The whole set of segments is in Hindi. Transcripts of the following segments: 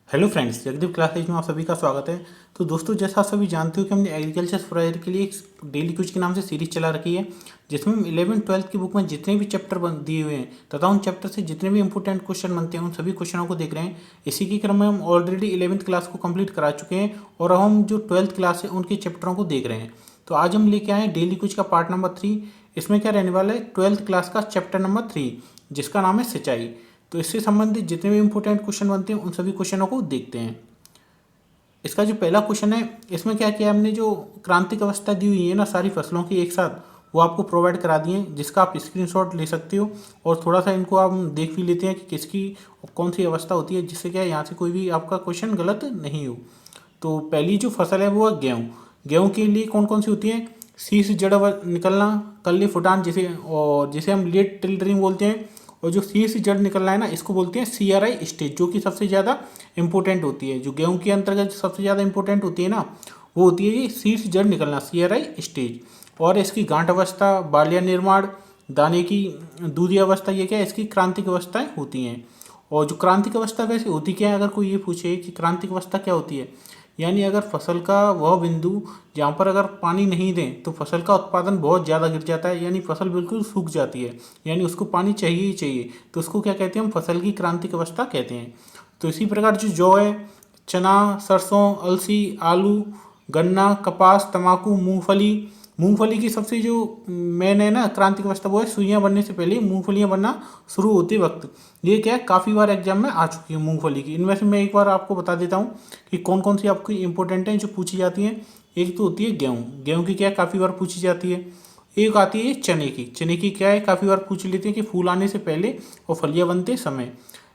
हेलो फ्रेंड्स, जगदीप क्लासेज में आप सभी का स्वागत है। तो दोस्तों, जैसा आप सभी जानते हो कि हमने एग्रीकल्चर फॉर के लिए एक डेली क्विज के नाम से सीरीज चला रखी है, जिसमें हम 11th-12th की बुक में जितने भी चैप्टर दिए हुए हैं तथा उन चैप्टर से जितने भी इंपॉर्टेंट क्वेश्चन बनते हैं उन सभी क्वेश्चनों को देख रहे हैं। इसी के क्रम में हम ऑलरेडी 11th क्लास को कंप्लीट करा चुके हैं और अब हम जो 12th क्लास है उनके चैप्टरों को देख रहे हैं। तो आज हम लेके आए हैं डेली क्विज का पार्ट नंबर 3। इसमें क्या रहने वाला है, 12th क्लास का चैप्टर नंबर 3, जिसका नाम है सिंचाई। तो इससे संबंधित जितने भी इंपॉर्टेंट क्वेश्चन बनते हैं उन सभी क्वेश्चनों को देखते हैं। इसका जो पहला क्वेश्चन है, इसमें क्या किया हमने, जो क्रांतिक अवस्था दी हुई है ना सारी फसलों की एक साथ, वो आपको प्रोवाइड करा दिए हैं, जिसका आप स्क्रीनशॉट ले सकते हो और थोड़ा सा इनको आप देख भी लेते हैं कि किसकी कौन सी अवस्था होती है, जिससे क्या है यहाँ से कोई भी आपका क्वेश्चन गलत नहीं हो। तो पहली जो फसल है वो है गेहूँ। गेहूँ के लिए कौन कौन सी होती है, शीश जड़ निकलना, कल्ली फुटान जिसे और जिसे हम लेट टिल्डरिंग बोलते हैं, और जो शीर्ष जड़ निकलना है ना इसको बोलते हैं CRI स्टेज, जो कि सबसे ज़्यादा इंपॉर्टेंट होती है। जो गेहूं के अंतर्गत सबसे ज़्यादा इंपॉर्टेंट होती है ना, वो होती है ये शीर्ष जड़ निकलना, CRI स्टेज। और इसकी गांठ अवस्था, बालिया निर्माण, दाने की दूधी अवस्था, ये क्या है, इसकी क्रांतिक अवस्थाएं होती हैं। और जो क्रांतिक अवस्था वैसे होती क्या है, अगर कोई ये पूछे कि क्रांतिक अवस्था क्या होती है, यानी अगर फसल का वह बिंदु जहाँ पर अगर पानी नहीं दें तो फसल का उत्पादन बहुत ज़्यादा गिर जाता है, यानी फसल बिल्कुल सूख जाती है, यानी उसको पानी चाहिए ही चाहिए, तो उसको क्या कहते हैं, हम फसल की क्रांतिक अवस्था कहते हैं। तो इसी प्रकार जो जौ है, चना, सरसों, अलसी, आलू, गन्ना, कपास, तंबाकू, मूंगफली। मूंगफली की सबसे जो मेन है ना क्रांतिक अवस्था, वो है सुइयां बनने से पहले मूंगफलियां बनना शुरू होते वक्त। ये क्या है, काफ़ी बार एग्जाम में आ चुकी है मूंगफली की। इनमें से मैं एक बार आपको बता देता हूँ कि कौन कौन सी आपकी इंपॉर्टेंट हैं जो पूछी जाती हैं। एक तो होती है गेहूँ। गेहूँ की क्या है, काफ़ी बार पूछी जाती है। एक आती है चने की। चने की क्या है, काफ़ी बार पूछ लेते हैं कि फूल आने से पहले और फलियाँ बनते समय।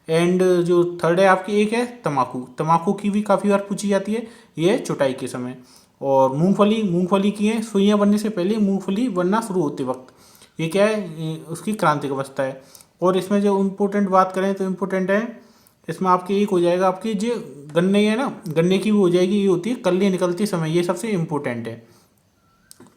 एंड जो थर्ड है आपकी, एक है तम्बाकू। तम्बाकू की भी काफ़ी बार पूछी जाती है, ये है चुटाई के समय। और मूंगफली, मूंगफली की है सुइयां बनने से पहले, मूंगफली बनना शुरू होते वक्त, ये क्या है, उसकी क्रांतिक अवस्था है। और इसमें जो इम्पोर्टेंट बात करें तो इम्पोर्टेंट है इसमें आपकी एक हो जाएगा, आपकी जो गन्ने है ना, गन्ने की भी हो जाएगी, ये होती है कल्ली निकलती समय, ये सबसे इम्पोर्टेंट है।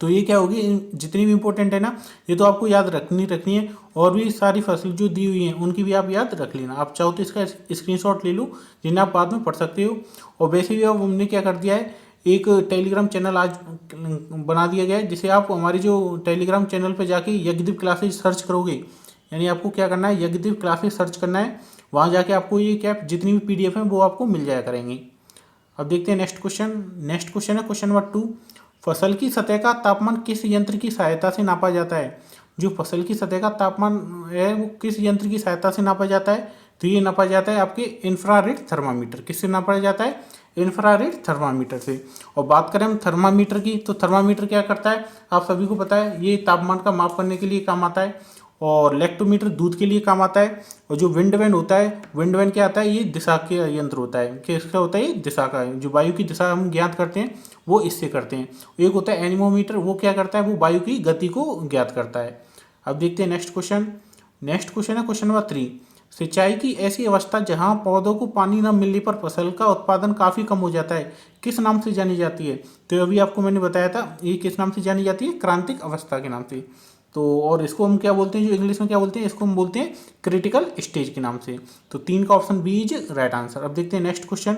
तो ये क्या होगी, जितनी भी इंपॉर्टेंट है ना, ये तो आपको याद रखनी है। और भी सारी फसल जो दी हुई हैं उनकी भी आप याद रख लेना। आप चाहो तो इसका स्क्रीनशॉट ले लो, जिन्हें आप बाद में पढ़ सकते हो। और वैसे भी अब हमने क्या कर दिया है, एक टेलीग्राम चैनल आज बना दिया गया है, जिसे आप हमारी जो टेलीग्राम चैनल पर जाके यज्ञदीप क्लासेज सर्च करोगे, यानी आपको क्या करना है, यज्ञदीप क्लासेज सर्च करना है। वहाँ जाके आपको ये क्या जितनी भी PDF हैं वो आपको मिल जाया करेंगी। अब देखते हैं नेक्स्ट क्वेश्चन। नेक्स्ट क्वेश्चन है क्वेश्चन नंबर 2। फसल की सतह का तापमान किस यंत्र की सहायता से नापा जाता है। जो फसल की सतह का तापमान है वो किस यंत्र की सहायता से नापा जाता है, तो ये नापा जाता है आपके इंफ्रारेड थर्मामीटर। किससे नापा जाता है, इंफ्रारेड थर्मामीटर से। और बात करें हम थर्मामीटर की, तो थर्मामीटर क्या करता है, आप सभी को पता है, ये तापमान का माप करने के लिए काम आता है। और लैक्टोमीटर दूध के लिए काम आता है। और जो विंड वैन होता है, विंड वैन क्या आता है, ये दिशा के यंत्र होता है। किसका होता है, ये दिशा का है, जो वायु की दिशा हम ज्ञात करते हैं वो इससे करते हैं। एक होता है एनीमोमीटर, वो क्या करता है, वो वायु की गति को ज्ञात करता है। अब देखते हैं नेक्स्ट क्वेश्चन। नेक्स्ट क्वेश्चन है क्वेश्चन नंबर 3। सिंचाई की ऐसी अवस्था जहां पौधों को पानी न मिलने पर फसल का उत्पादन काफ़ी कम हो जाता है, किस नाम से जानी जाती है। तो अभी आपको मैंने बताया था, ये किस नाम से जानी जाती है, क्रांतिक अवस्था के नाम से। तो और इसको हम क्या बोलते हैं, जो इंग्लिश में क्या बोलते हैं, इसको हम बोलते हैं क्रिटिकल स्टेज के नाम से। तो 3 का option B is right answer. अब देखते हैं next question.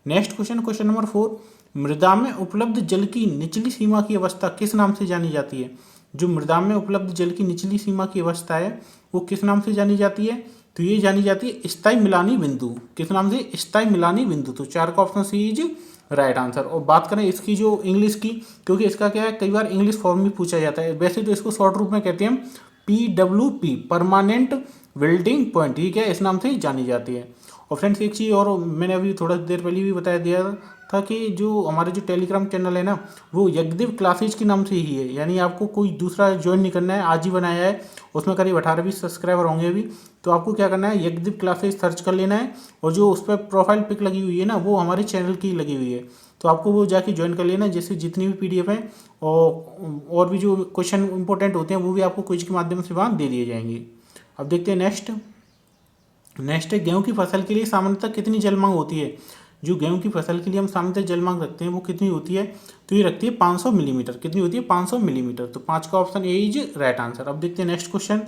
Next question question number 4। मृदा में उपलब्ध जल की निचली सीमा की अवस्था किस नाम से जानी जाती है। जो मृदा में उपलब्ध जल की निचली सीमा की अवस्था है वो किस नाम से जानी जाती है, तो ये जानी जाती है स्थायी मिलानी बिंदु। किस नाम से, स्थायी मिलानी बिंदु। तो 4 का option C is right answer. और बात करें इसकी जो इंग्लिश की, क्योंकि इसका क्या है, कई बार इंग्लिश फॉर्म में पूछा जाता है। वैसे तो इसको शॉर्ट रूप में कहते हैं PWP, परमानेंट वेल्डिंग पॉइंट, ये क्या इस नाम से जानी जाती है। और फ्रेंड्स एक चीज़ और मैंने अभी थोड़ा देर पहले भी बताया दिया था कि जो हमारे जो टेलीग्राम चैनल है ना, वो यज्ञदेव क्लासेज के नाम से ही है, यानी आपको कोई दूसरा ज्वाइन नहीं करना है, आज ही बनाया है। उसमें करीब 18-20 सब्सक्राइबर होंगे अभी। तो आपको क्या करना है, यज्ञदेव क्लासेज सर्च कर लेना है, और जो उस पर प्रोफाइल पिक लगी हुई है ना, वो हमारे चैनल की लगी हुई है। तो आपको वो जाके ज्वाइन कर लेना, जिससे जितनी भी PDF हैं और भी जो क्वेश्चन इंपॉर्टेंट होते हैं वो भी आपको क्विज के माध्यम से वहाँ दे दिए जाएंगे। अब देखते हैं नेक्स्ट। नेक्स्ट है गेहूं की फसल के लिए सामान्यतः कितनी जल मांग होती है। जो गेहूं की फसल के लिए हम सामान्यतः जल मांग रखते हैं वो कितनी होती है, तो ये रखती है 500 मिलीमीटर। कितनी होती है, 500 मिलीमीटर। तो 5 का option A is right answer. अब देखते हैं नेक्स्ट क्वेश्चन।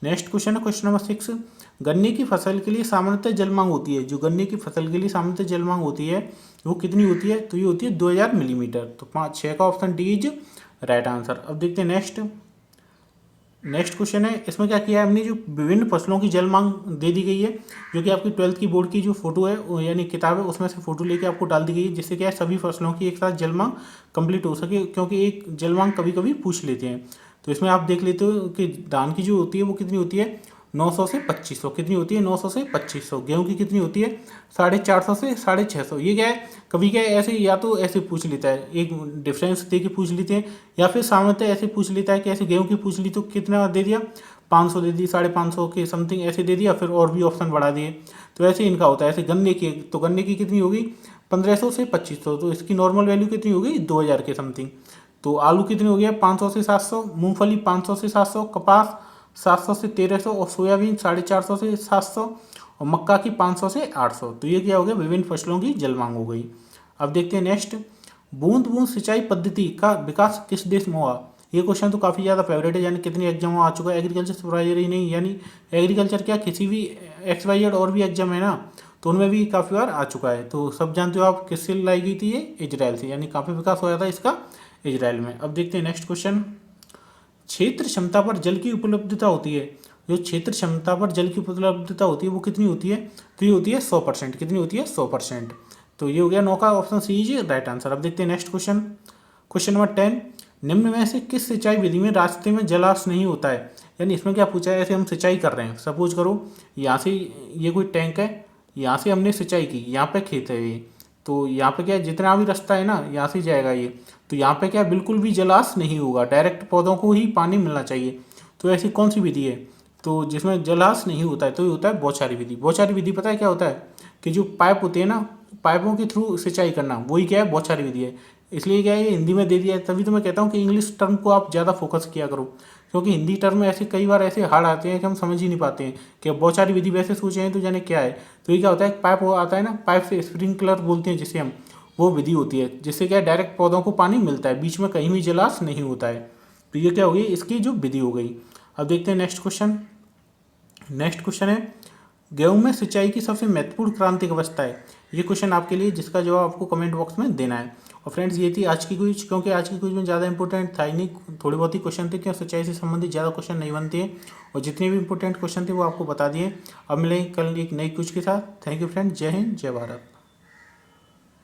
नेक्स्ट क्वेश्चन है क्वेश्चन नंबर 6, गन्ने की फसल के लिए सामान्यतः जल मांग होती है, जो गन्ने की फसल के लिए सामान्यतः जल मांग होती है वो कितनी होती है, तो ये होती है 2000 मिलीमीटर। तो 6 का option D is right answer. अब देखते हैं नेक्स्ट क्वेश्चन है, इसमें क्या किया है हमने, जो विभिन्न फसलों की जल मांग दे दी गई है, जो कि आपकी 12th की बोर्ड की जो फोटो है यानी किताब है उसमें से फोटो लेके आपको डाल दी गई है, जिससे क्या है सभी फसलों की एक साथ जल मांग कंप्लीट हो सके, क्योंकि एक जल मांग कभी कभी पूछ लेते हैं। तो इसमें आप देख लेते हो कि धान की जो होती है वो कितनी होती है 900 से 2500, कितनी होती है 900 से 2500। गेहूं की कितनी होती है 450 से 650। ये क्या है कभी क्या है ऐसे या तो ऐसे पूछ लेता है, एक डिफरेंस दे के पूछ लेते हैं, या फिर सामान्यतः ऐसे पूछ लेता है कि ऐसे गेहूं की पूछ ली तो कितना दे दिया 500 दे दी, 550 के समथिंग ऐसे दे दिया, फिर और भी ऑप्शन बढ़ा दिए। तो ऐसे इनका होता है। ऐसे गन्ने की, तो गन्ने की कितनी होगी 1500 से 2500, तो इसकी नॉर्मल वैल्यू कितनी होगी 2000 के समथिंग। तो आलू कितनी हो गया 500 से 700, मूंगफली 500 से 700, कपास 700 से 1300 और सोयाबीन 450 से 700 और मक्का की 500 से 800। तो ये क्या हो गया विभिन्न फसलों की जल मांग हो गई। अब देखते हैं नेक्स्ट, बूंद बूंद सिंचाई पद्धति का विकास किस देश में हुआ। ये क्वेश्चन तो काफ़ी ज़्यादा फेवरेट है, यानी कितने एग्जाम में आ चुका है, एग्रीकल्चर सुपरवाइजर ही नहीं, यानी एग्रीकल्चर क्या किसी भी XYZ और भी एग्जाम है ना, तो उनमें भी काफ़ी बार आ चुका है। तो सब जानते हो आप किससे लाई गई थी, ये इजराइल से, यानी काफ़ी विकास हुआ था इसका इजराइल में। अब देखते हैं नेक्स्ट क्वेश्चन, क्षेत्र क्षमता पर जल की उपलब्धता होती है, जो क्षेत्र क्षमता पर जल की उपलब्धता होती है वो कितनी होती है, तो ये होती है 100%। कितनी होती है 100%। तो ये हो गया 9 का option C is right answer. अब देखते हैं नेक्स्ट क्वेश्चन, क्वेश्चन नंबर 10, निम्न में से किस सिंचाई विधि में रास्ते में जलाश नहीं होता है। यानी इसमें क्या पूछा है, ऐसे हम सिंचाई कर रहे हैं, सपोज करो यहाँ से ये कोई टैंक है, यहाँ से हमने सिंचाई की, यहाँ पे खेत है ये, तो यहाँ पे क्या है जितना भी रास्ता है ना यहाँ से जाएगा ये, तो यहाँ पे क्या बिल्कुल भी जलाश नहीं होगा, डायरेक्ट पौधों को ही पानी मिलना चाहिए। तो ऐसी कौन सी विधि है, तो जिसमें जलाश नहीं होता है, तो ये होता है बौछारी विधि। बौछारी विधि पता है क्या होता है, कि जो पाइप होते हैं ना, पाइपों के थ्रू सिंचाई करना, वही क्या है बौछारी विधि है। इसलिए क्या है ये हिंदी में दे दिया है, तभी तो मैं कहता हूँ कि इंग्लिश टर्म को आप ज़्यादा फोकस किया करो, क्योंकि हिंदी टर्म में ऐसे कई बार ऐसे हार्ड आते हैं कि हम समझ ही नहीं पाते हैं कि बौछारी विधि वैसे सोचे हैं तो जाने क्या है। तो ये क्या होता है, पाइप वो आता है ना, पाइप से स्प्रिंकलर बोलते हैं जिसे हम, वो विधि होती है जिससे क्या डायरेक्ट पौधों को पानी मिलता है, बीच में कहीं भी जलाश नहीं होता है। तो ये क्या हो गई इसकी जो विधि हो गई। अब देखते हैं नेक्स्ट क्वेश्चन, है गेहूं में सिंचाई की सबसे महत्वपूर्ण क्रांति कब बचता है। ये क्वेश्चन आपके लिए, जिसका जवाब आपको कमेंट बॉक्स में देना है। और फ्रेंड्स ये थी आज की क्विज, क्योंकि आज की क्विज में ज़्यादा इंपॉर्टेंट था ही नहीं, थोड़े बहुत ही क्वेश्चन थे, क्योंकि सिंचाई से संबंधित ज़्यादा क्वेश्चन नहीं बनते हैं, और जितने भी इंपॉर्टेंट क्वेश्चन थे वो आपको बता दिए। अब मिलेंगे कल एक नई क्विज के साथ। थैंक यू फ्रेंड्स, जय हिंद जय भारत।